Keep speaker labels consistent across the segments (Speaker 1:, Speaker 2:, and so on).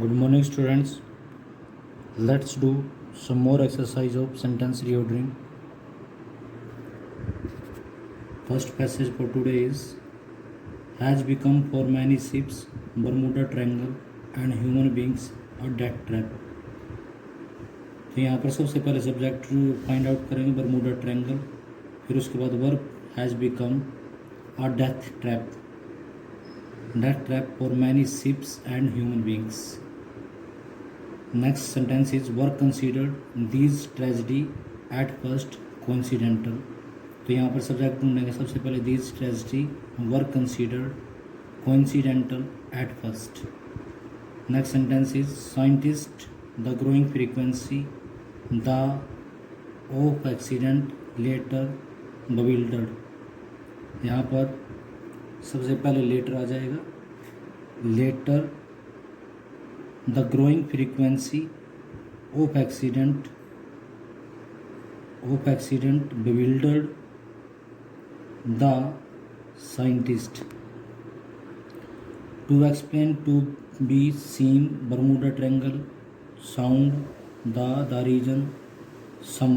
Speaker 1: Good morning, students. Let's do some more exercise of sentence reordering. First passage for today is has become for many ships Bermuda Triangle and human beings a death trap. तो यहाँ पर सबसे पहले subject find out करेंगे Bermuda triangle, फिर उसके बाद verb has become a death trap for many ships and human beings. Next sentence is were considered these tragedy at first coincidental. तो यहाँ पर सब्जेक्ट ढूंढेंगे. सबसे पहले these tragedy were considered coincidental at first. Next sentence is scientists the growing frequency the of accident later bewildered. यहाँ पर सबसे पहले later आ जाएगा. later the growing frequency of accident bewildered the scientist. To explain to be seen Bermuda Triangle sound the region some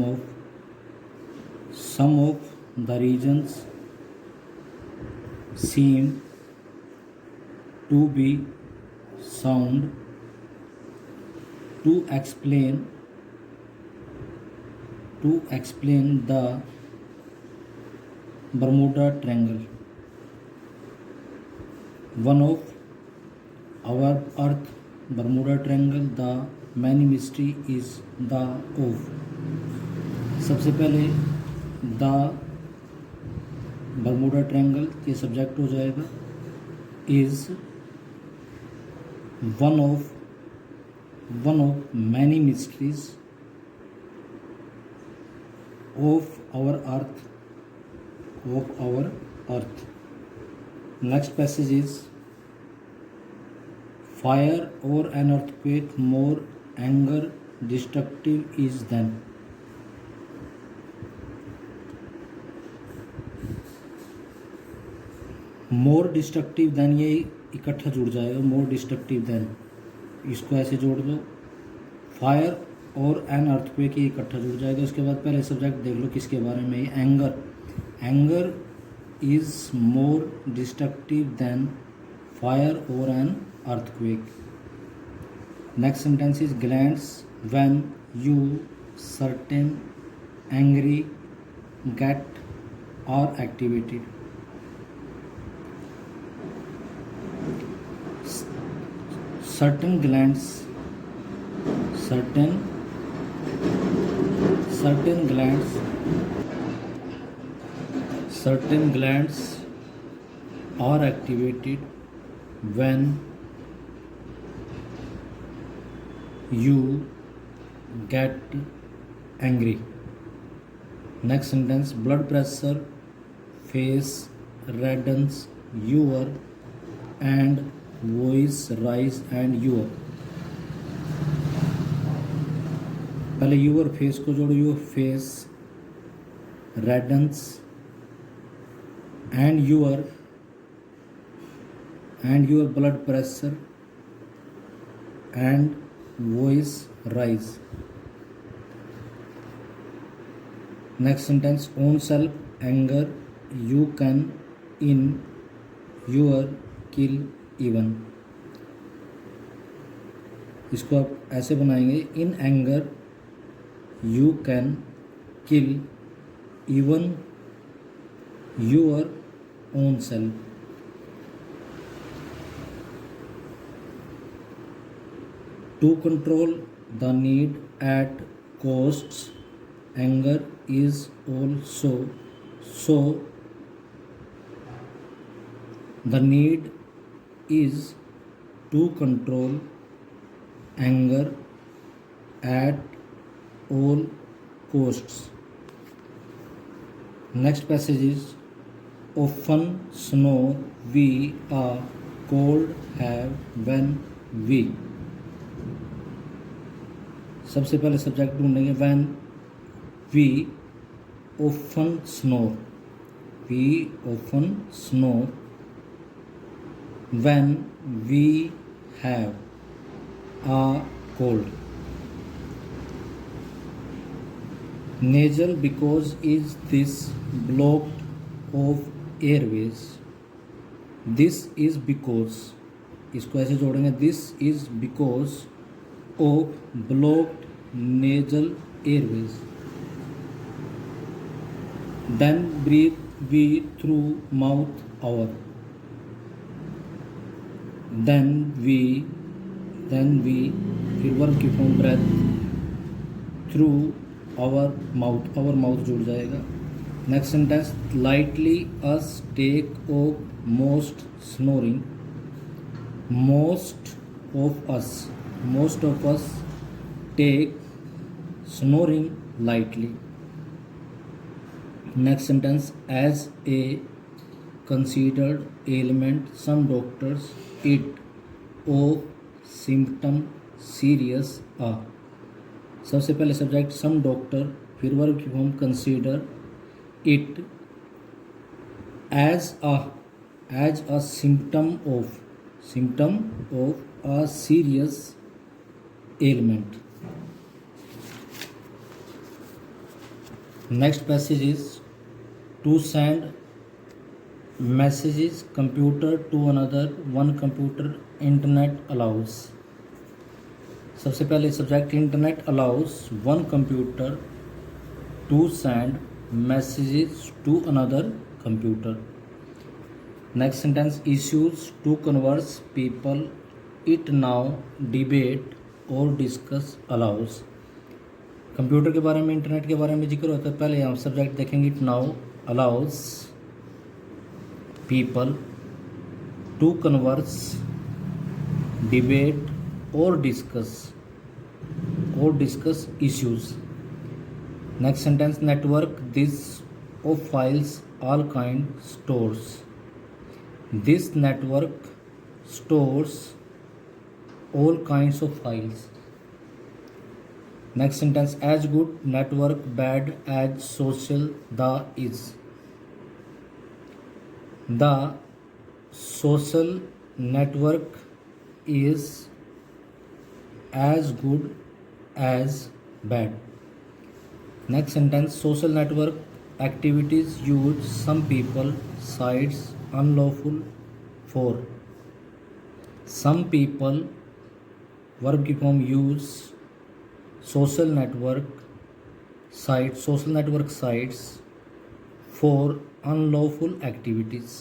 Speaker 1: of the regions seem to be sound. To explain the Bermuda Triangle, one of our Earth Bermuda Triangle, the many mystery is the of. सबसे पहले the Bermuda Triangle ये subject हो जाएगा. is one of many mysteries of our earth. Next passage is fire or an earthquake more anger destructive is than. More destructive than ये इकट्ठा जुड़ जाएगा. मोर destructive then इसको ऐसे जोड़ दो. फायर और एन अर्थक्वेक ये इकट्ठा जुड़ जाएगा. उसके बाद पहले सब्जेक्ट देख लो किसके बारे में. Anger is more destructive than fire or an earthquake. Next sentence is glands when you certain angry get are activated. certain glands are activated when you get angry. Next sentence, blood pressure, face reddens, your and voice rise and your. पहले your face को जोड़ो. your face reddens and your blood pressure and voice rise. Next sentence, own self anger you can in your kill even. इसको आप ऐसे बनाएंगे. In anger you can kill even your own self. To control the need at costs anger is also so. The need is to control anger at all costs. Next passage is often snow we a cold have when we. सबसे पहले subject ढूंढेंगे. when we often snore. when we have a cold. Nasal because is this blocked of airways. This is because, इसको ऐसे जोड़ेंगे, this is because of blocked nasal airways. Then breathe we through mouth our. Then we फिर verb की form breathe through our mouth जुड़ जाएगा. Next sentence lightly us take off most snoring. most of us take snoring lightly. Next sentence as a considered ailment some doctors it of symptom serious a. सबसे पहले subject some doctor, फिर verb की form consider, it as a symptom of a serious element. Next passage is to send messages computer to another one computer internet allows. सबसे पहले subject internet allows one computer to send messages to another computer. Next sentence issues to converse people it now debate और discuss allows. Computer के बारे में, internet के बारे में जिक्र होता है. पहले हम सब्जेक्ट देखेंगे it now allows people to converse, debate और discuss issues. Next sentence network this of files all kind stores. This network stores all kinds of files. Next sentence as good network bad as social the is. The social network is as good as bad. Next sentence social network activities use some people sites unlawful for. Some people verb की form use social network sites for unlawful activities.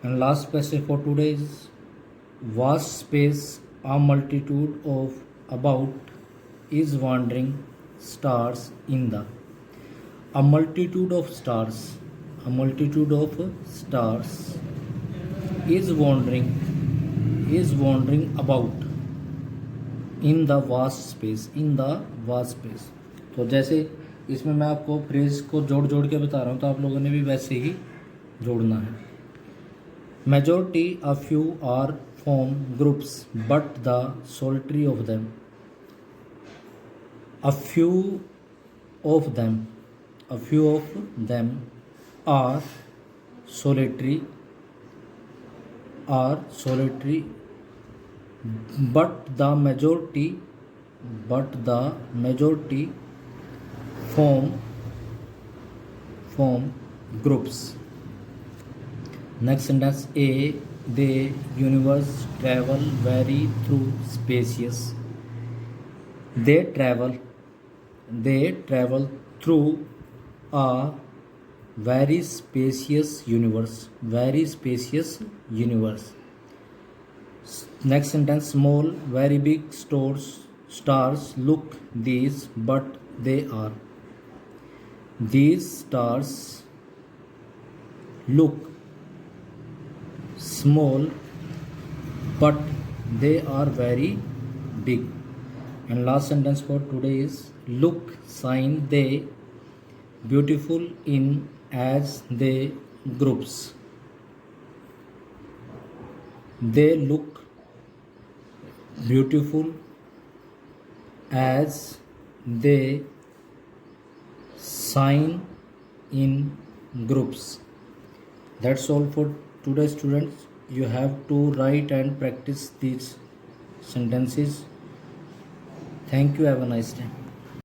Speaker 1: And last passage for today is vast space a multitude of about is wandering stars in the. A multitude of stars is wandering about in the vast space. तो जैसे इसमें मैं आपको phrase को जोड़ के बता रहा हूँ, तो आप लोगों ने भी वैसे ही जोड़ना है. Majority a few are form groups but the solitary of them. A few of them are solitary but the majority form groups. Next sentence the universe travel very through spacious. They travel through a very spacious universe. Next sentence small very big stars look these but they are. These stars look small but they are very big. And last sentence for today is look sign they beautiful in as they groups. They look beautiful as they sign in groups. That's all for today students. You have to write and practice these sentences. Thank you, have a nice day.